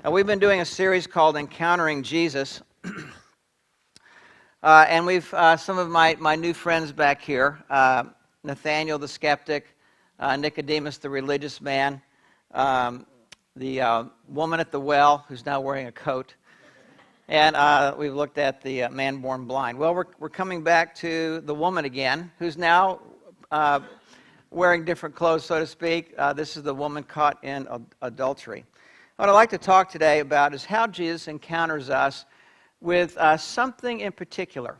We've been doing a series called Encountering Jesus. And we've some of my new friends back here, Nathaniel the skeptic, Nicodemus the religious man, the woman at the well who's now wearing a coat, and we've looked at the man born blind. Well, we're coming back to the woman again, who's now wearing different clothes, so to speak. This is the woman caught in adultery. What I'd like to talk today about is how Jesus encounters us with something in particular,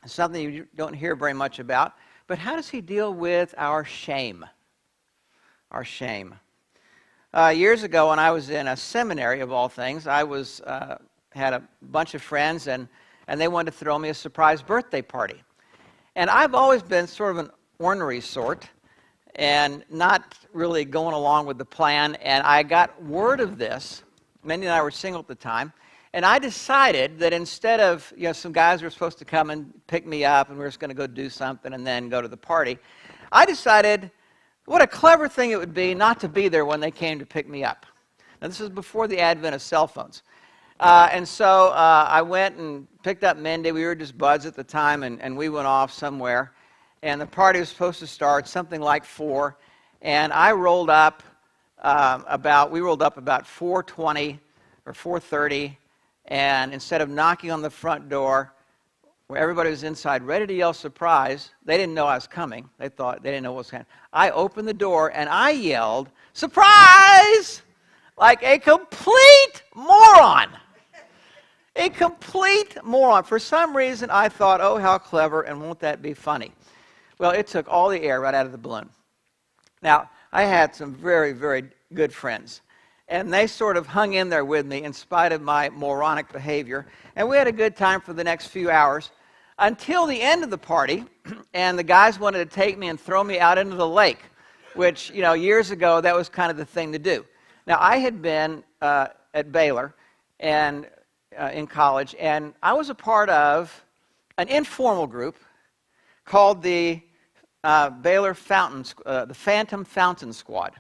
something you don't hear very much about, but how does he deal with our shame? Our shame. Years ago when I was in a seminary, of all things, I had a bunch of friends, and they wanted to throw me a surprise birthday party. And I've always been sort of an ornery sort, and not really going along with the plan, and I got word of this. Mindy and I were single at the time, and I decided that instead of, some guys were supposed to come and pick me up, and we were just going to go do something and then go to the party, I decided what a clever thing it would be not to be there when they came to pick me up. Now, this was before the advent of cell phones. And so I went and picked up Mindy. We were just buds at the time, and we went off somewhere. And the party was supposed to start something like 4, and I rolled up about 4:20 or 4:30, and instead of knocking on the front door, where everybody was inside ready to yell surprise, they didn't know I was coming. They didn't know what was happening. I opened the door and I yelled, "Surprise!" like a complete moron. A complete moron. For some reason, I thought, oh, how clever, and won't that be funny? Well, it took all the air right out of the balloon. Now, I had some very, very good friends, and they sort of hung in there with me in spite of my moronic behavior, and we had a good time for the next few hours until the end of the party, and the guys wanted to take me and throw me out into the lake, which, years ago, that was kind of the thing to do. Now, I had been at Baylor and in college, and I was a part of an informal group called the Baylor the Phantom Fountain Squad.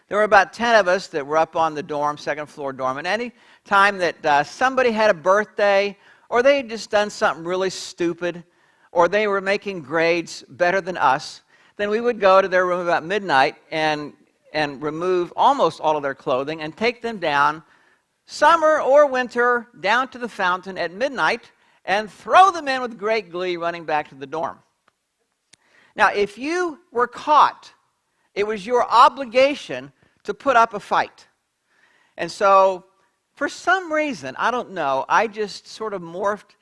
There were about 10 of us that were up on the dorm, second floor dorm, and any time that somebody had a birthday, or they had just done something really stupid, or they were making grades better than us, then we would go to their room about midnight and remove almost all of their clothing and take them down, summer or winter, down to the fountain at midnight, and throw them in with great glee running back to the dorm. Now, if you were caught, it was your obligation to put up a fight. And so, for some reason, I don't know, I just sort of morphed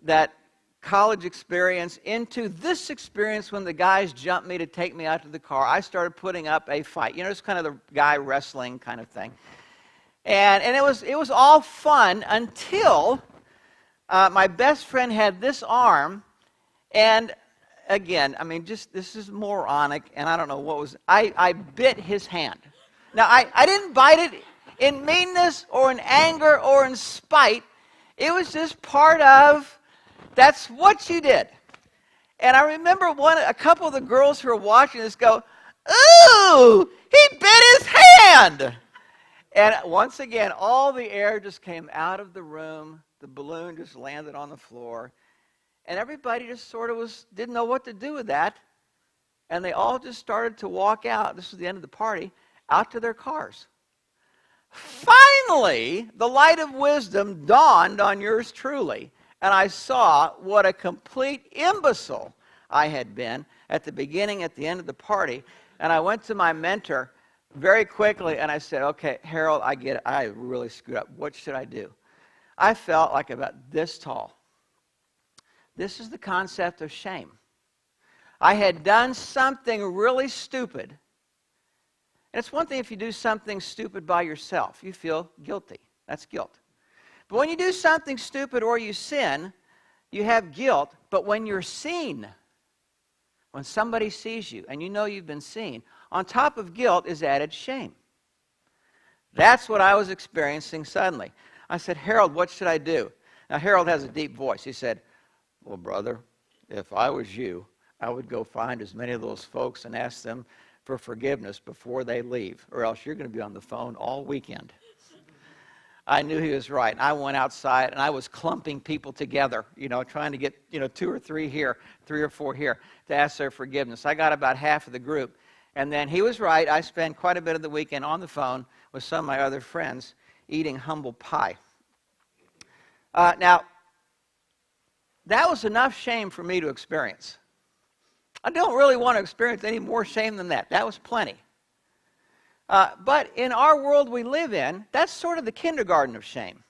that college experience into this experience when the guys jumped me to take me out to the car. I started putting up a fight. It's kind of the guy wrestling kind of thing. And it was all fun until my best friend had this arm, and again, this is moronic, and I don't know what was, I bit his hand. Now, I didn't bite it in meanness or in anger or in spite. It was just part of, that's what you did. And I remember a couple of the girls who were watching this go, "Ooh, he bit his hand!" And once again, all the air just came out of the room. The balloon just landed on the floor. And everybody just sort of didn't know what to do with that. And they all just started to walk out. This was the end of the party, out to their cars. Finally, the light of wisdom dawned on yours truly. And I saw what a complete imbecile I had been at the beginning, at the end of the party. And I went to my mentor very quickly, and I said, "Okay, Harold, I get it. I really screwed up. What should I do?" I felt like about this tall. This is the concept of shame. I had done something really stupid. And it's one thing if you do something stupid by yourself. You feel guilty. That's guilt. But when you do something stupid or you sin, you have guilt. But when you're seen, when somebody sees you and you know you've been seen, on top of guilt is added shame. That's what I was experiencing suddenly. I said, "Harold, what should I do?" Now, Harold has a deep voice. He said, "Well, brother, if I was you, I would go find as many of those folks and ask them for forgiveness before they leave, or else you're going to be on the phone all weekend." I knew he was right. And I went outside, and I was clumping people together, trying to get, 2 or 3 here, 3 or 4 here, to ask their forgiveness. I got about half of the group. And then he was right. I spent quite a bit of the weekend on the phone with some of my other friends eating humble pie. Now, that was enough shame for me to experience. I don't really want to experience any more shame than that. That was plenty. But in our world we live in, that's sort of the kindergarten of shame.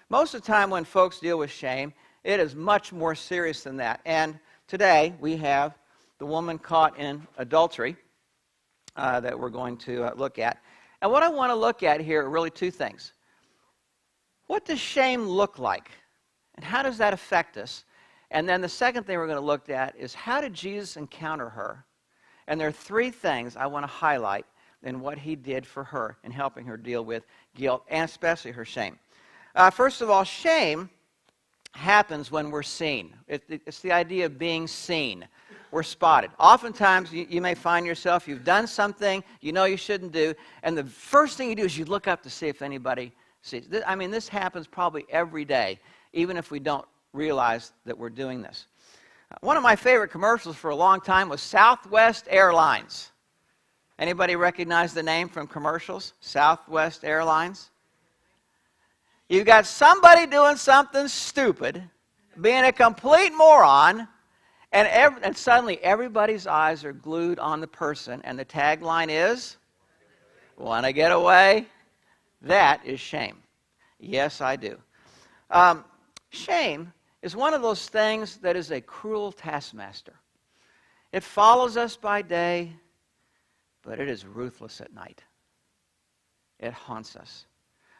Most of the time when folks deal with shame, it is much more serious than that. And today we have the woman caught in adultery that we're going to look at. And what I want to look at here are really 2 things. What does shame look like? And how does that affect us? And then the second thing we're going to look at is, how did Jesus encounter her? And there are 3 things I want to highlight in what he did for her in helping her deal with guilt, and especially her shame. First of all, shame happens when we're seen. It's the idea of being seen. We're spotted. Oftentimes, you may find yourself, you've done something you know you shouldn't do, and the first thing you do is you look up to see if anybody sees. This happens probably every day, even if we don't realize that we're doing this. One of my favorite commercials for a long time was Southwest Airlines. Anybody recognize the name from commercials? Southwest Airlines? You've got somebody doing something stupid, being a complete moron, and suddenly everybody's eyes are glued on the person, and the tagline is, "Want to get away?" That is shame. Yes, I do. Shame is one of those things that is a cruel taskmaster. It follows us by day, but it is ruthless at night. It haunts us.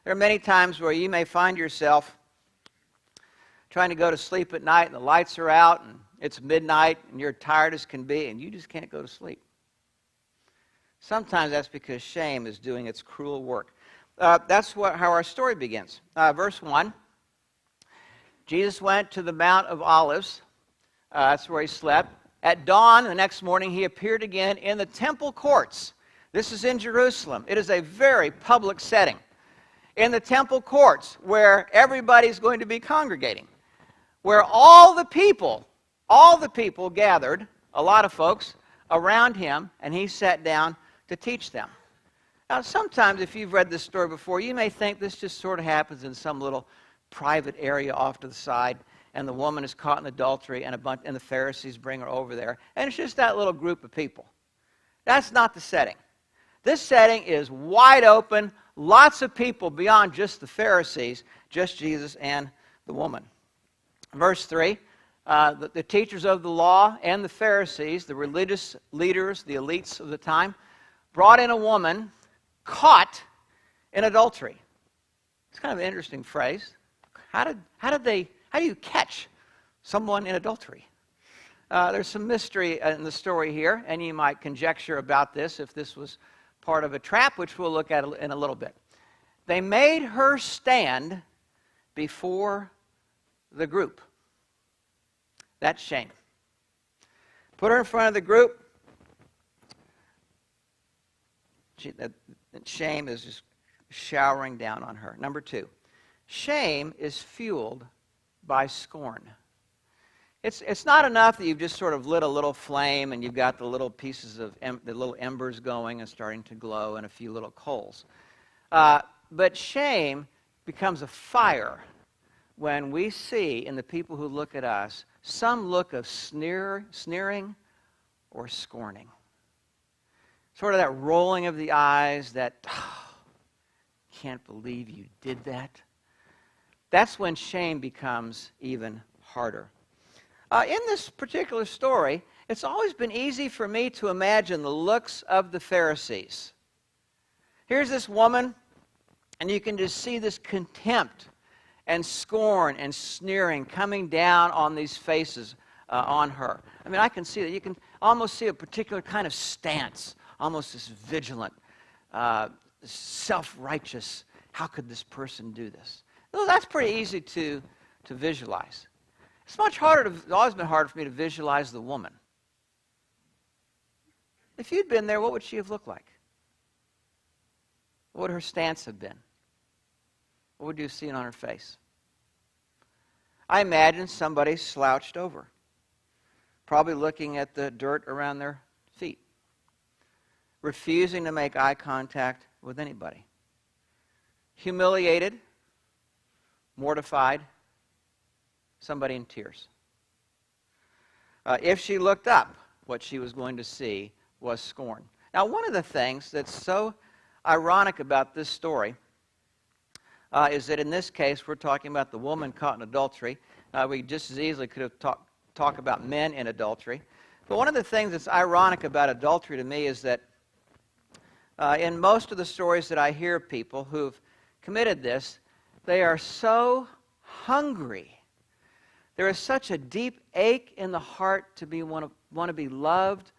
There are many times where you may find yourself trying to go to sleep at night, and the lights are out, and it's midnight, and you're tired as can be, and you just can't go to sleep. Sometimes that's because shame is doing its cruel work. That's how our story begins. Verse 1, Jesus went to the Mount of Olives. That's where he slept. At dawn the next morning, he appeared again in the temple courts. This is in Jerusalem. It is a very public setting. In the temple courts, where everybody's going to be congregating, where all the people gathered, a lot of folks, around him, and he sat down to teach them. Now, sometimes, if you've read this story before, you may think this just sort of happens in some little private area off to the side, and the woman is caught in adultery, and the Pharisees bring her over there, and it's just that little group of people. That's not the setting. This setting is wide open, lots of people beyond just the Pharisees, just Jesus and the woman. Verse 3, the teachers of the law and the Pharisees, the religious leaders, the elites of the time, brought in a woman caught in adultery. It's kind of an interesting phrase. How do you catch someone in adultery? There's some mystery in the story here, and you might conjecture about this if this was part of a trap, which we'll look at in a little bit. They made her stand before the group. That's shame. Put her in front of the group. Shame is just showering down on her. Number 2, shame is fueled by scorn. It's not enough that you've just sort of lit a little flame and you've got the little pieces of the little embers going and starting to glow and a few little coals. But shame becomes a fire when we see in the people who look at us some look of sneering or scorning. Sort of that rolling of the eyes, that, can't believe you did that. That's when shame becomes even harder. In this particular story, it's always been easy for me to imagine the looks of the Pharisees. Here's this woman, and you can just see this contempt and scorn and sneering coming down on these faces on her. I can see that. You can almost see a particular kind of stance, almost this vigilant, self-righteous. How could this person do this? Well, that's pretty easy to visualize. It's always been harder for me to visualize the woman. If you'd been there, what would she have looked like? What would her stance have been? what would you have seen on her face? I imagine somebody slouched over, probably looking at the dirt around their feet, refusing to make eye contact with anybody. Humiliated, mortified, somebody in tears. If she looked up, what she was going to see was scorn. Now, one of the things that's so ironic about this story is that in this case, we're talking about the woman caught in adultery. We just as easily could have talked about men in adultery. But one of the things that's ironic about adultery to me is that in most of the stories that I hear of people who've committed this, they are so hungry. There is such a deep ache in the heart to want to be loved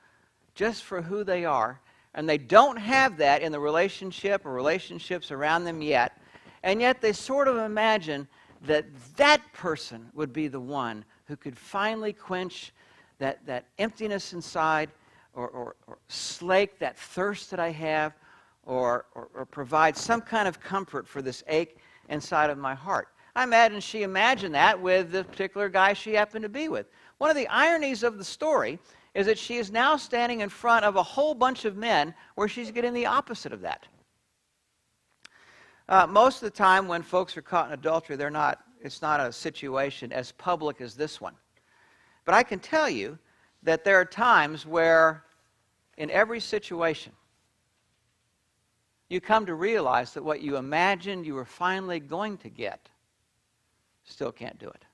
just for who they are, and they don't have that in the relationship or relationships around them yet, and yet they sort of imagine that that person would be the one who could finally quench that emptiness inside, or slake that thirst that I have, or provide some kind of comfort for this ache inside of my heart. I imagine she imagined that with the particular guy she happened to be with. One of the ironies of the story is that she is now standing in front of a whole bunch of men where she's getting the opposite of that. Most of the time when folks are caught in adultery, it's not a situation as public as this one. But I can tell you that there are times where in every situation you come to realize that what you imagined you were finally going to get still can't do it.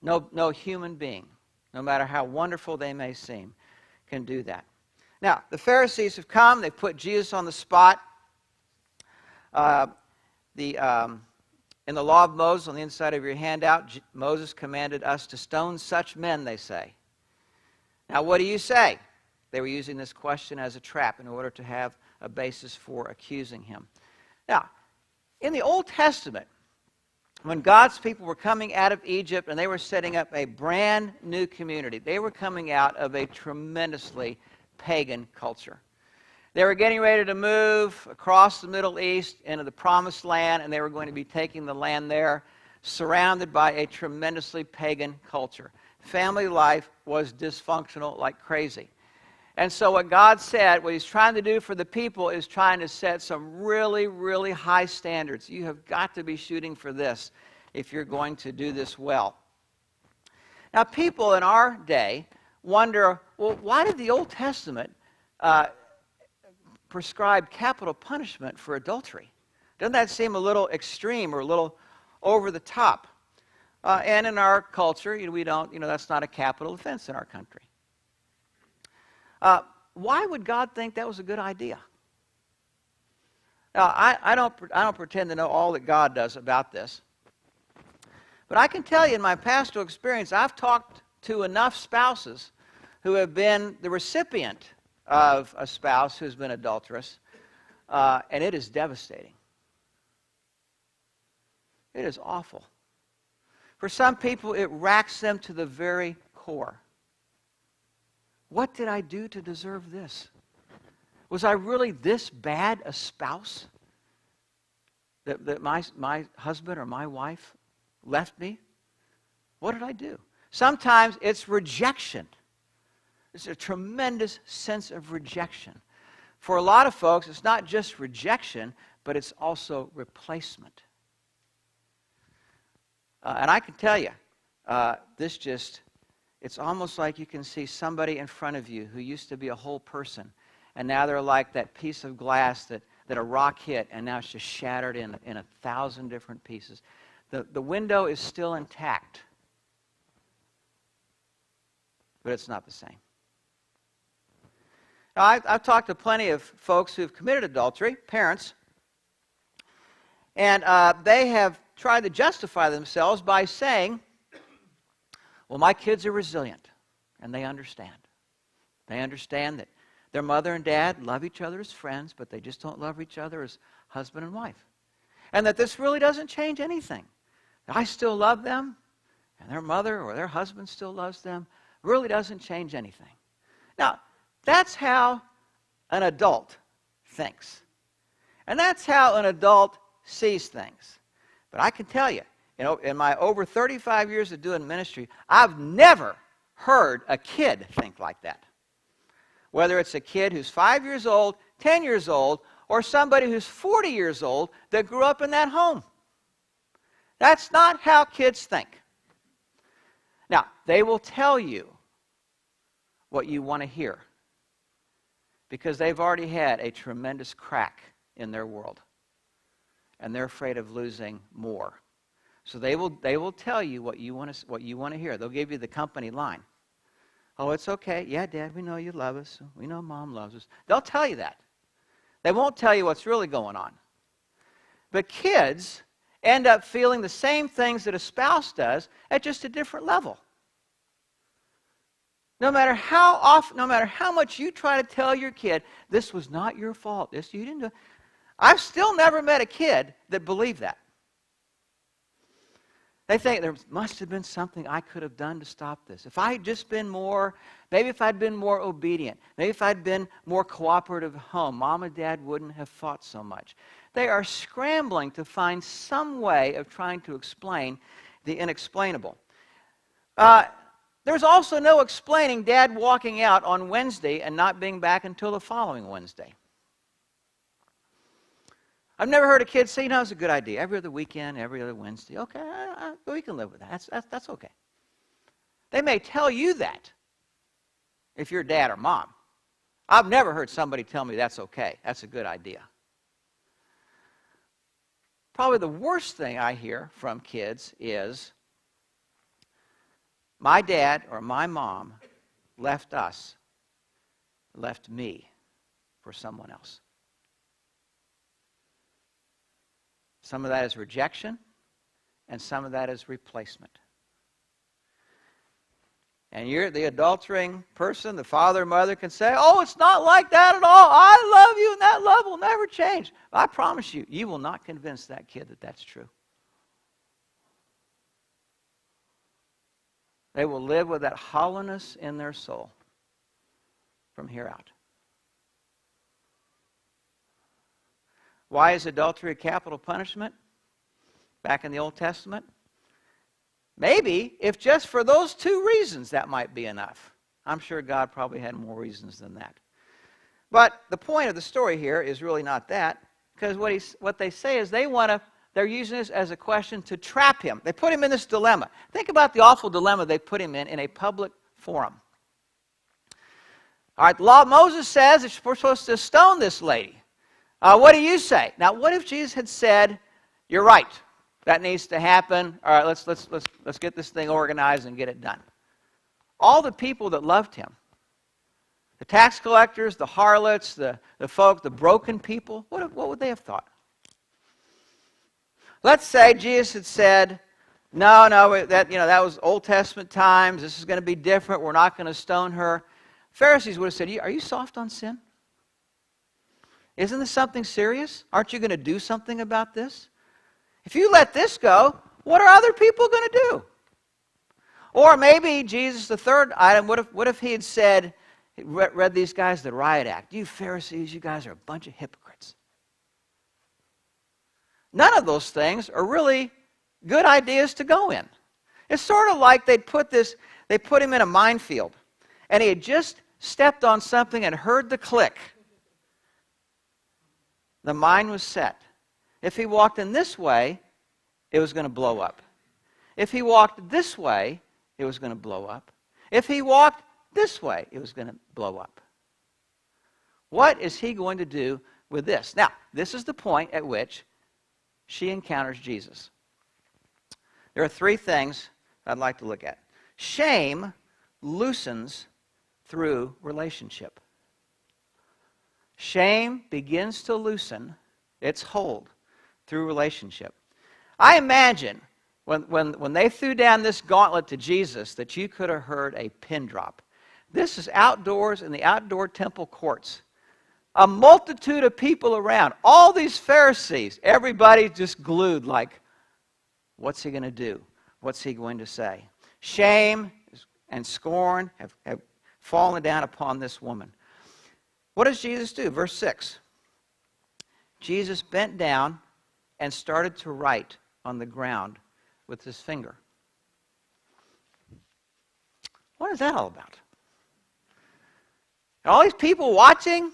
No human being, no matter how wonderful they may seem, can do that. Now, the Pharisees have come. They've put Jesus on the spot. In the law of Moses, on the inside of your handout, Moses commanded us to stone such men, they say. Now, what do you say? They were using this question as a trap in order to have a basis for accusing him. Now, in the Old Testament, when God's people were coming out of Egypt and they were setting up a brand new community, they were coming out of a tremendously pagan culture. They were getting ready to move across the Middle East into the Promised Land, and they were going to be taking the land there, surrounded by a tremendously pagan culture. Family life was dysfunctional like crazy. And so what God said, what he's trying to do for the people is trying to set some really, really high standards. You have got to be shooting for this if you're going to do this well. Now, people in our day wonder, well, why did the Old Testament prescribe capital punishment for adultery? Doesn't that seem a little extreme or a little over the top? And in our culture, we don't, that's not a capital offense in our country. Why would God think that was a good idea? Now, I don't pretend to know all that God does about this. But I can tell you in my pastoral experience, I've talked to enough spouses who have been the recipient of a spouse who's been adulterous, and it is devastating. It is awful. For some people, it racks them to the very core. What did I do to deserve this? Was I really this bad a spouse that my husband or my wife left me? What did I do? Sometimes it's rejection. It's a tremendous sense of rejection. For a lot of folks, it's not just rejection, but it's also replacement. And I can tell you, it's almost like you can see somebody in front of you who used to be a whole person, and now they're like that piece of glass that a rock hit, and now it's just shattered in 1,000 different pieces. The window is still intact, but it's not the same. Now, I've talked to plenty of folks who have committed adultery, parents, and they have tried to justify themselves by saying, well, my kids are resilient, and they understand. They understand that their mother and dad love each other as friends, but they just don't love each other as husband and wife. And that this really doesn't change anything. I still love them, and their mother or their husband still loves them. It really doesn't change anything. Now, that's how an adult thinks. And that's how an adult sees things. But I can tell you, in my over 35 years of doing ministry, I've never heard a kid think like that. Whether it's a kid who's 5 years old, 10 years old, or somebody who's 40 years old that grew up in that home. That's not how kids think. Now, they will tell you what you want to hear because they've already had a tremendous crack in their world, and they're afraid of losing more. So they will tell you what you want to hear. They'll give you the company line. Oh, it's okay. Yeah, Dad, we know you love us. We know Mom loves us. They'll tell you that. They won't tell you what's really going on. But kids end up feeling the same things that a spouse does at just a different level. No matter how much you try to tell your kid, this was not your fault. You didn't do it. I've still never met a kid that believed that. They think there must have been something I could have done to stop this. If I had just been more, maybe if I'd been more obedient, maybe if I'd been more cooperative at home, Mom and Dad wouldn't have fought so much. They are scrambling to find some way of trying to explain the inexplainable. There's also no explaining Dad walking out on Wednesday and not being back until the following Wednesday. I've never heard a kid say, it's a good idea. Every other weekend, every other Wednesday. Okay, we can live with that. That's okay. They may tell you that if you're dad or mom. I've never heard somebody tell me that's okay. That's a good idea. Probably the worst thing I hear from kids is, my dad or my mom left me for someone else. Some of that is rejection, and some of that is replacement. And you're the adultering person, the father or mother can say, oh, it's not like that at all. I love you, and that love will never change. But I promise you, you will not convince that kid that that's true. They will live with that hollowness in their soul from here out. Why is adultery a capital punishment back in the Old Testament? Maybe, if just for those two reasons, that might be enough. I'm sure God probably had more reasons than that. But the point of the story here is really not that, because what they say is they're using this as a question to trap him. They put him in this dilemma. Think about the awful dilemma they put him in a public forum. All right, the law of Moses says that we're supposed to stone this lady. What do you say? Now, what if Jesus had said, you're right, that needs to happen. All right, let's get this thing organized and get it done. All the people that loved him, the tax collectors, the harlots, the folk, the broken people, what would they have thought? Let's say Jesus had said, no, that was Old Testament times. This is going to be different. We're not going to stone her. Pharisees would have said, are you soft on sin? Isn't this something serious? Aren't you going to do something about this? If you let this go, what are other people going to do? Or maybe Jesus, the third item, what if he had said, read these guys the riot act. You Pharisees, you guys are a bunch of hypocrites. None of those things are really good ideas to go in. It's sort of like they put him in a minefield, and he had just stepped on something and heard the click. The mine was set. If he walked in this way, it was going to blow up. If he walked this way, it was going to blow up. If he walked this way, it was going to blow up. What is he going to do with this? Now, this is the point at which she encounters Jesus. There are three things I'd like to look at. Shame loosens through relationship. Shame begins to loosen its hold through relationship. I imagine when they threw down this gauntlet to Jesus that you could have heard a pin drop. This is outdoors in the outdoor temple courts. A multitude of people around. All these Pharisees. Everybody just glued like, what's he going to do? What's he going to say? Shame and scorn have fallen down upon this woman. What does Jesus do? Verse 6. Jesus bent down and started to write on the ground with his finger. What is that all about? All these people watching,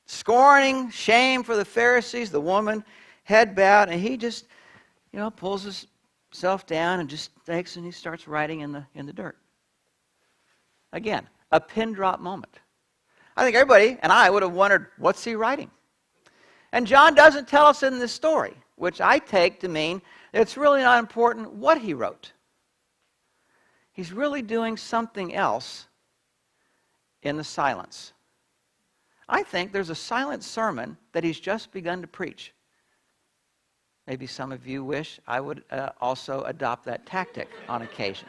scorning, shame for the Pharisees, the woman, head bowed, and he just, pulls himself down and just takes and he starts writing in the dirt. Again, a pin drop moment. I think everybody and I would have wondered, what's he writing? And John doesn't tell us in this story, which I take to mean that it's really not important what he wrote. He's really doing something else in the silence. I think there's a silent sermon that he's just begun to preach. Maybe some of you wish I would also adopt that tactic on occasion.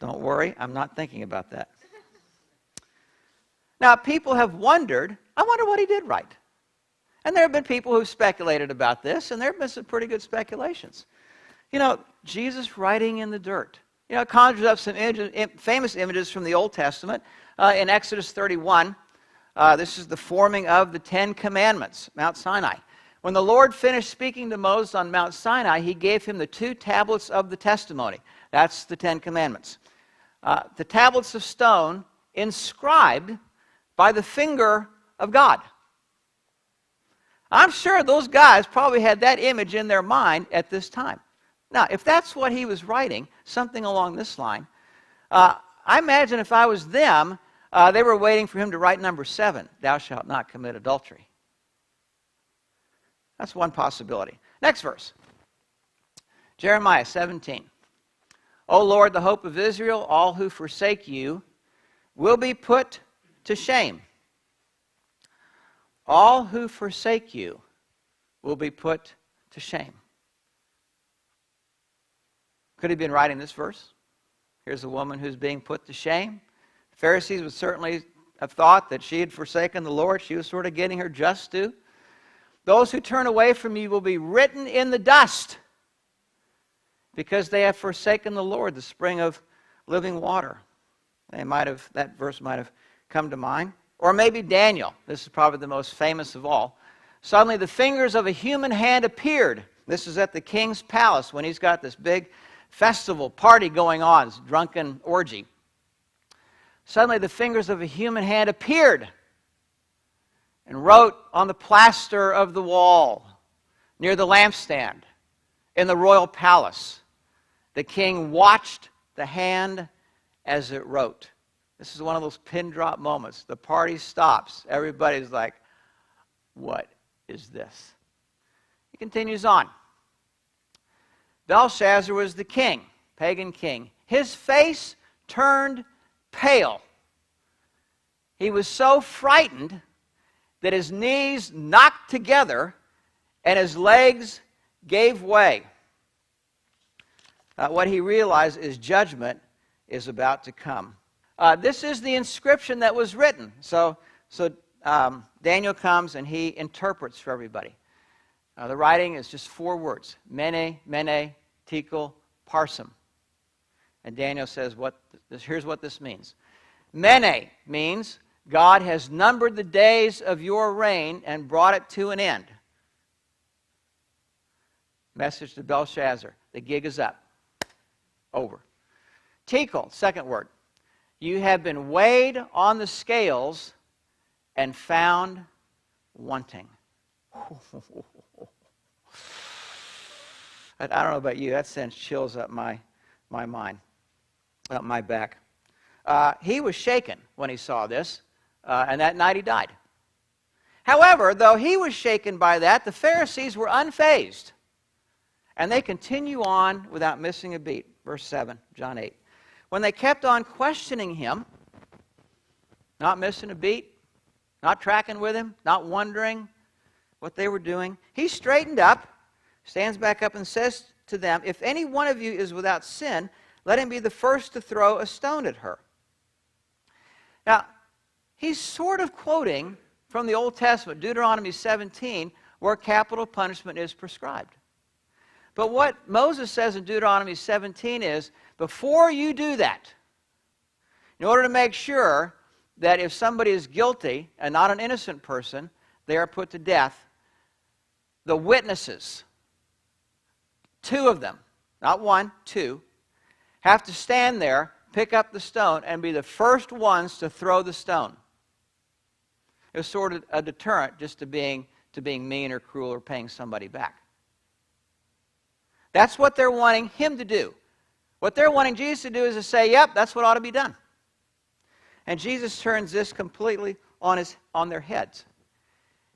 Don't worry, I'm not thinking about that. Now, people have wondered, I wonder what he did write. And there have been people who've speculated about this, and there have been some pretty good speculations. Jesus writing in the dirt. It conjures up some famous images from the Old Testament. In Exodus 31, this is the forming of the 10 Commandments, Mount Sinai. When the Lord finished speaking to Moses on Mount Sinai, he gave him the 2 tablets of the testimony. That's the 10 Commandments. The tablets of stone inscribed by the finger of God. I'm sure those guys probably had that image in their mind at this time. Now, if that's what he was writing, something along this line, I imagine if I was them, they were waiting for him to write number 7, thou shalt not commit adultery. That's one possibility. Next verse. Jeremiah 17. O Lord, the hope of Israel, all who forsake you will be put to shame. All who forsake you will be put to shame. Could he have been writing this verse? Here's a woman who's being put to shame. The Pharisees would certainly have thought that she had forsaken the Lord. She was sort of getting her just due. Those who turn away from you will be written in the dust because they have forsaken the Lord, the spring of living water. That verse might have come to mind. Or maybe Daniel. This is probably the most famous of all. Suddenly the fingers of a human hand appeared. This is at the king's palace when he's got this big festival party going on, this drunken orgy. Suddenly the fingers of a human hand appeared and wrote on the plaster of the wall near the lampstand in the royal palace. The king watched the hand as it wrote. This is one of those pin drop moments. The party stops. Everybody's like, what is this? He continues on. Belshazzar was the king, pagan king. His face turned pale. He was so frightened that his knees knocked together and his legs gave way. What he realized is judgment is about to come. This is the inscription that was written. So Daniel comes and he interprets for everybody. The writing is just 4 words. Mene, mene, tekel, parsum. And Daniel says, here's what this means. Mene means God has numbered the days of your reign and brought it to an end. Message to Belshazzar. The gig is up. Over. Tekel, second word. You have been weighed on the scales and found wanting. I don't know about you, that sends chills up my mind, up my back. He was shaken when he saw this, and that night he died. However, though he was shaken by that, the Pharisees were unfazed, and they continue on without missing a beat. Verse 7, John 8. When they kept on questioning him, not missing a beat, not tracking with him, not wondering what they were doing, he straightened up, stands back up and says to them, if any one of you is without sin, let him be the first to throw a stone at her. Now, he's sort of quoting from the Old Testament, Deuteronomy 17, where capital punishment is prescribed. But what Moses says in Deuteronomy 17 is, before you do that, in order to make sure that if somebody is guilty and not an innocent person, they are put to death, the witnesses, two of them, not one, two, have to stand there, pick up the stone, and be the first ones to throw the stone. It was sort of a deterrent just to being mean or cruel or paying somebody back. That's what they're wanting him to do. What they're wanting Jesus to do is to say, yep, that's what ought to be done. And Jesus turns this completely on their heads.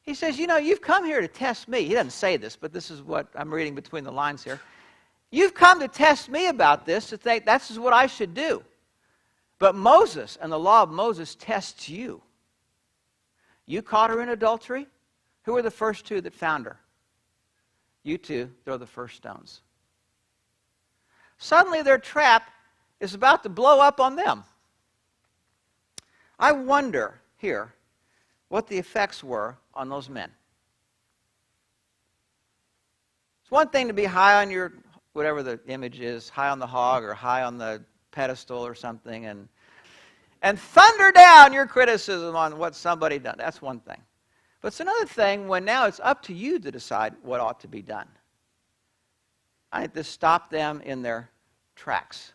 He says, you know, you've come here to test me. He doesn't say this, but this is what I'm reading between the lines here. You've come to test me about this, to think this is what I should do. But Moses and the law of Moses tests you. You caught her in adultery. Who were the first two that found her? You two throw the first stones. Suddenly their trap is about to blow up on them. I wonder here what the effects were on those men. It's one thing to be high on your, whatever the image is, high on the hog or high on the pedestal or something, and thunder down your criticism on what somebody done. That's one thing. But it's another thing when now it's up to you to decide what ought to be done. I think this stopped them in their tracks.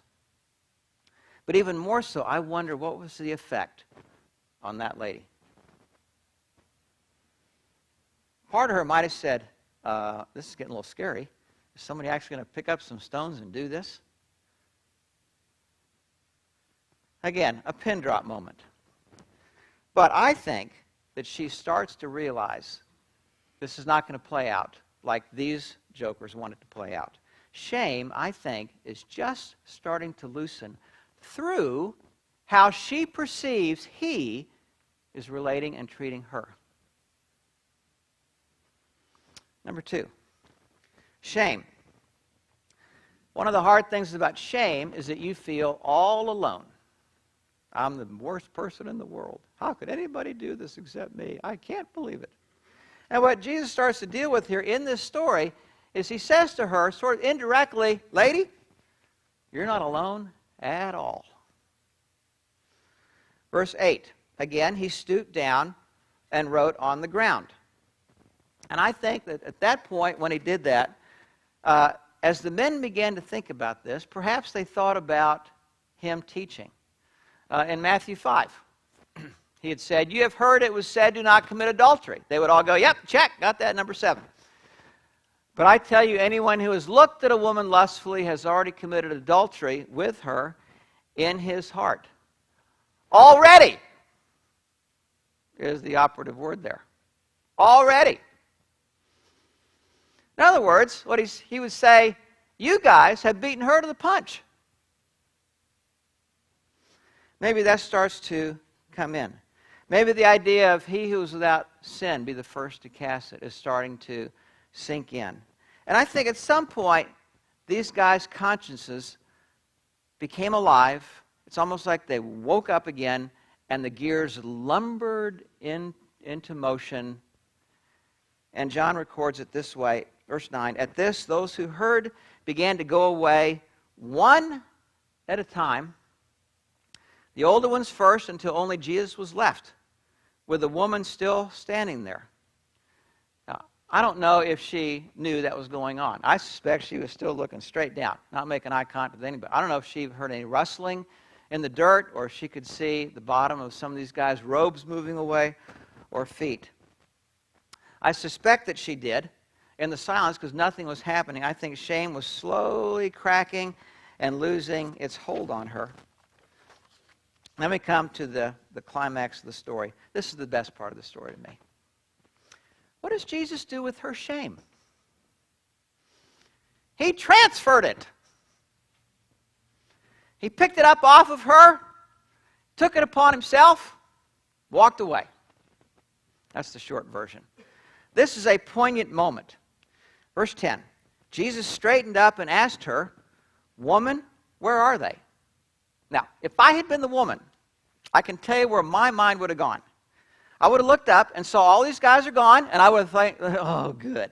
But even more so, I wonder what was the effect on that lady. Part of her might have said, this is getting a little scary. Is somebody actually going to pick up some stones and do this? Again, a pin drop moment. But I think that she starts to realize this is not going to play out like these jokers want it to play out. Shame, I think, is just starting to loosen through how she perceives he is relating and treating her. Number two, shame. One of the hard things about shame is that you feel all alone. I'm the worst person in the world. How could anybody do this except me? I can't believe it. And what Jesus starts to deal with here in this story is he says to her, sort of indirectly, lady, you're not alone at all. Verse 8, again, he stooped down and wrote on the ground. And I think that at that point, when he did that, as the men began to think about this, perhaps they thought about him teaching. In Matthew 5, he had said, you have heard it was said, do not commit adultery. They would all go, yep, check, got that, number 7. But I tell you, anyone who has looked at a woman lustfully has already committed adultery with her in his heart. Already is the operative word there. Already. In other words, what he would say, you guys have beaten her to the punch. Maybe that starts to come in. Maybe the idea of he who is without sin be the first to cast it is starting to sink in. And I think at some point, these guys' consciences became alive. It's almost like they woke up again, and the gears lumbered into motion. And John records it this way, verse 9, at this, those who heard began to go away one at a time, the older ones first, until only Jesus was left, with the woman still standing there. Now, I don't know if she knew that was going on. I suspect she was still looking straight down, not making eye contact with anybody. I don't know if she heard any rustling in the dirt, or if she could see the bottom of some of these guys' robes moving away, or feet. I suspect that she did in the silence because nothing was happening. I think shame was slowly cracking and losing its hold on her. Let me come to the climax of the story. This is the best part of the story to me. What does Jesus do with her shame? He transferred it. He picked it up off of her, took it upon himself, walked away. That's the short version. This is a poignant moment. Verse 10, Jesus straightened up and asked her, woman, where are they? Now, if I had been the woman, I can tell you where my mind would have gone. I would have looked up and saw all these guys are gone, and I would have thought, oh, good.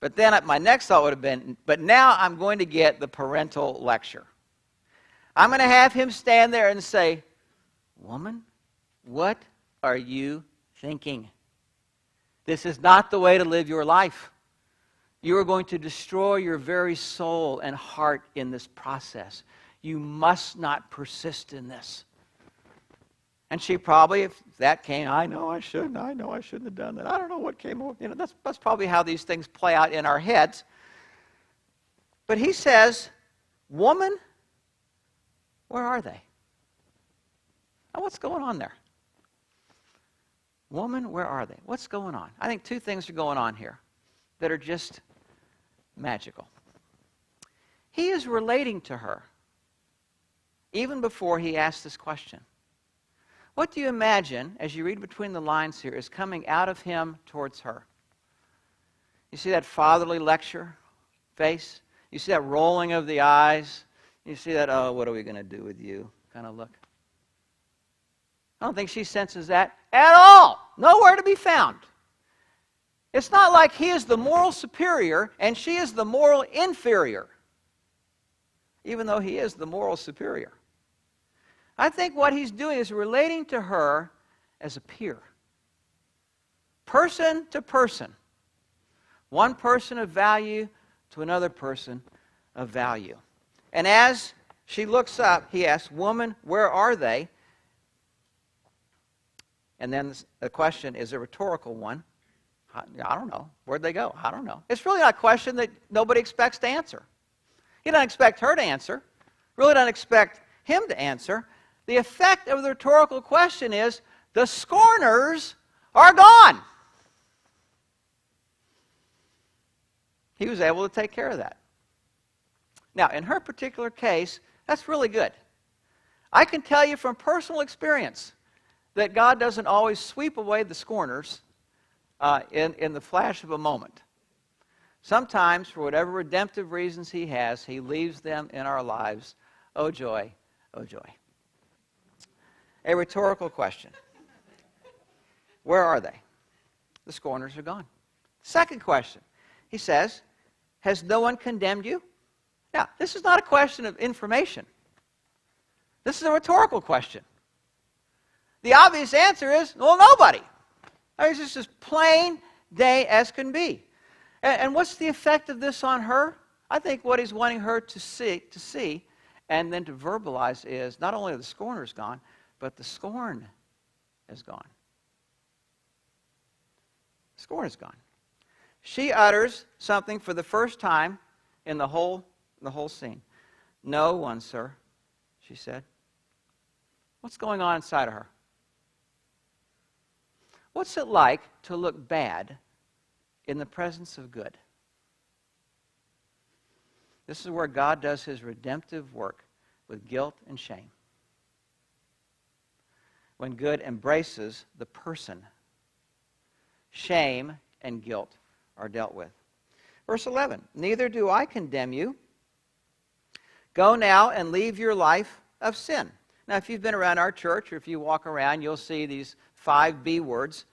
But then my next thought would have been, but now I'm going to get the parental lecture. I'm going to have him stand there and say, woman, what are you thinking? This is not the way to live your life. You are going to destroy your very soul and heart in this process. You must not persist in this. And she probably, if that came, I know I shouldn't have done that. I don't know what came over. That's probably how these things play out in our heads. But he says, woman, where are they? Now, what's going on there? Woman, where are they? What's going on? I think two things are going on here that are just magical. He is relating to her even before he asked this question. What do you imagine, as you read between the lines here, is coming out of him towards her? You see that fatherly lecture face? You see that rolling of the eyes? You see that, oh, what are we going to do with you kind of look? I don't think she senses that at all. Nowhere to be found. It's not like he is the moral superior and she is the moral inferior, even though he is the moral superior. I think what he's doing is relating to her as a peer. Person to person. One person of value to another person of value. And as she looks up, he asks, woman, where are they? And then the question is a rhetorical one. I don't know. Where'd they go? I don't know. It's really not a question that nobody expects to answer. He doesn't expect her to answer. Really doesn't expect him to answer. The effect of the rhetorical question is, the scorners are gone. He was able to take care of that. Now, in her particular case, that's really good. I can tell you from personal experience that God doesn't always sweep away the scorners in the flash of a moment. Sometimes, for whatever redemptive reasons he has, he leaves them in our lives. Oh joy, oh joy. A rhetorical question. Where are they? The scorners are gone. Second question. He says, has no one condemned you? Now, this is not a question of information. This is a rhetorical question. The obvious answer is, well, nobody. I mean, it's just as plain day as can be. And what's the effect of this on her? I think what he's wanting her to see, and then to verbalize is, not only are the scorners gone, but the scorn is gone. Scorn is gone. She utters something for the first time in the whole scene. No one, sir, she said. What's going on inside of her? What's it like to look bad in the presence of good? This is where God does his redemptive work with guilt and shame. When good embraces the person, shame and guilt are dealt with. Verse 11, neither do I condemn you. Go now and leave your life of sin. Now, if you've been around our church, or if you walk around, you'll see these 5 B words.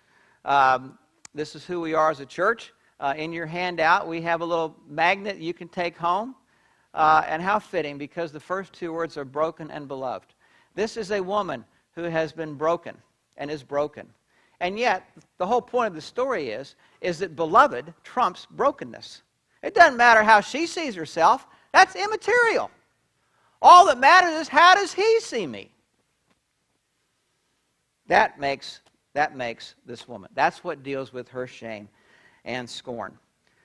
This is who we are as a church. In your handout, we have a little magnet you can take home. And how fitting, because the first 2 words are broken and beloved. This is a woman who has been broken and is broken. And yet, the whole point of the story is that beloved trumps brokenness. It doesn't matter how she sees herself. That's immaterial. All that matters is, how does he see me? That makes this woman. That's what deals with her shame and scorn.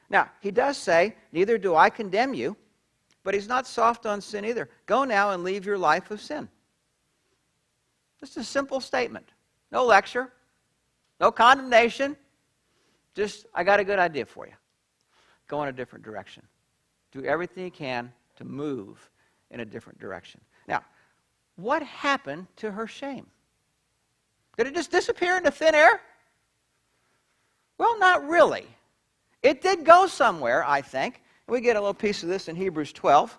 Now, he does say, neither do I condemn you, but he's not soft on sin either. Go now and leave your life of sin. Just a simple statement. No lecture. No condemnation. Just, I got a good idea for you. Go in a different direction. Do everything you can to move in a different direction. Now, what happened to her shame? Did it just disappear into thin air? Well, not really. It did go somewhere, I think. We get a little piece of this in Hebrews 12.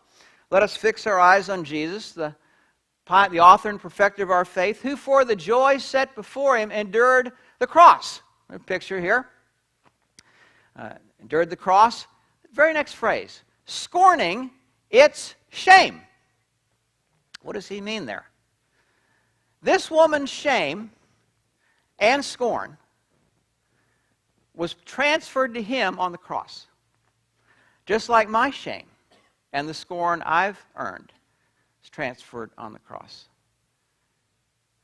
Let us fix our eyes on Jesus, the author and perfecter of our faith, who for the joy set before him endured the cross. A picture here. Endured the cross. Very next phrase. Scorning its shame. What does he mean there? This woman's shame and scorn was transferred to him on the cross. Just like my shame and the scorn I've earned is transferred on the cross.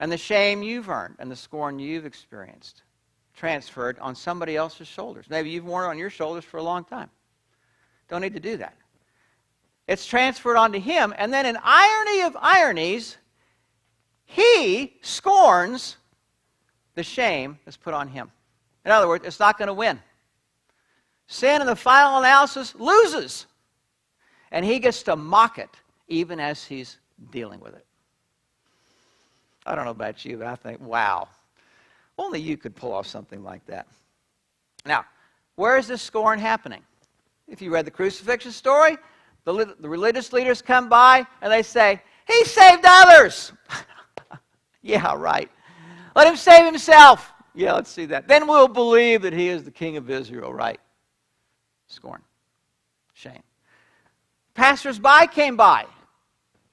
And the shame you've earned and the scorn you've experienced transferred on somebody else's shoulders. Maybe you've worn it on your shoulders for a long time. Don't need to do that. It's transferred onto him, and then in irony of ironies, he scorns the shame that's put on him. In other words, it's not going to win. Sin in the final analysis loses, and he gets to mock it even as he's dealing with it. I don't know about you, but I think, wow, only you could pull off something like that. Now, where is this scorn happening? If you read the crucifixion story, the religious leaders come by and they say, he saved others. Yeah, right. Let him save himself. Yeah, let's see that. Then we'll believe that he is the king of Israel, right? Scorn. Shame. Passers-by came by,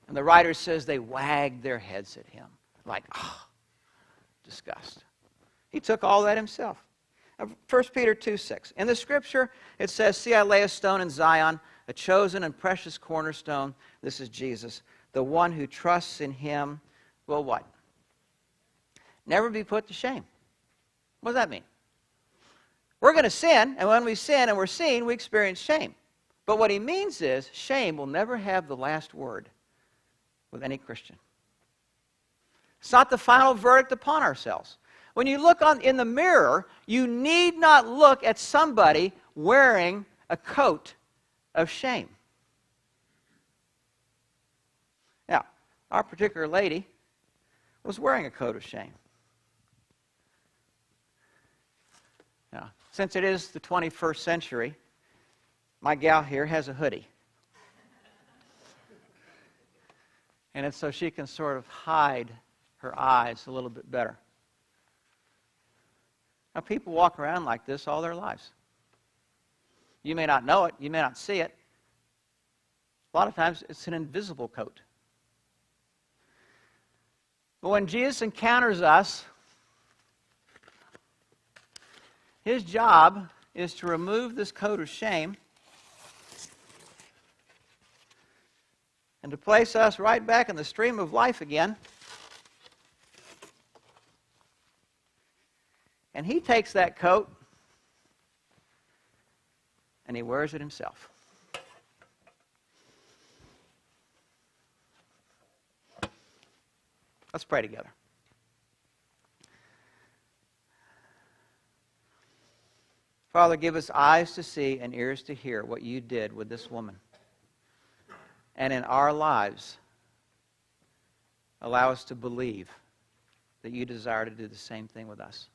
and the writer says they wagged their heads at him like, disgust. He took all that himself. 1 Peter 2:6. In the scripture, it says, see, I lay a stone in Zion, a chosen and precious cornerstone. This is Jesus. The one who trusts in him will what? Never be put to shame. What does that mean? We're going to sin, and when we sin and we're seen, we experience shame. But what he means is, shame will never have the last word with any Christian. It's not the final verdict upon ourselves. When you look in the mirror, you need not look at somebody wearing a coat of shame. Now, our particular lady was wearing a coat of shame. Now, since it is the 21st century, my gal here has a hoodie. And it's so she can sort of hide her eyes a little bit better. Now, people walk around like this all their lives. You may not know it. You may not see it. A lot of times, it's an invisible coat. But when Jesus encounters us, his job is to remove this coat of shame and to place us right back in the stream of life again. And he takes that coat and he wears it himself. Let's pray together. Father, give us eyes to see and ears to hear what you did with this woman. And in our lives, allow us to believe that you desire to do the same thing with us.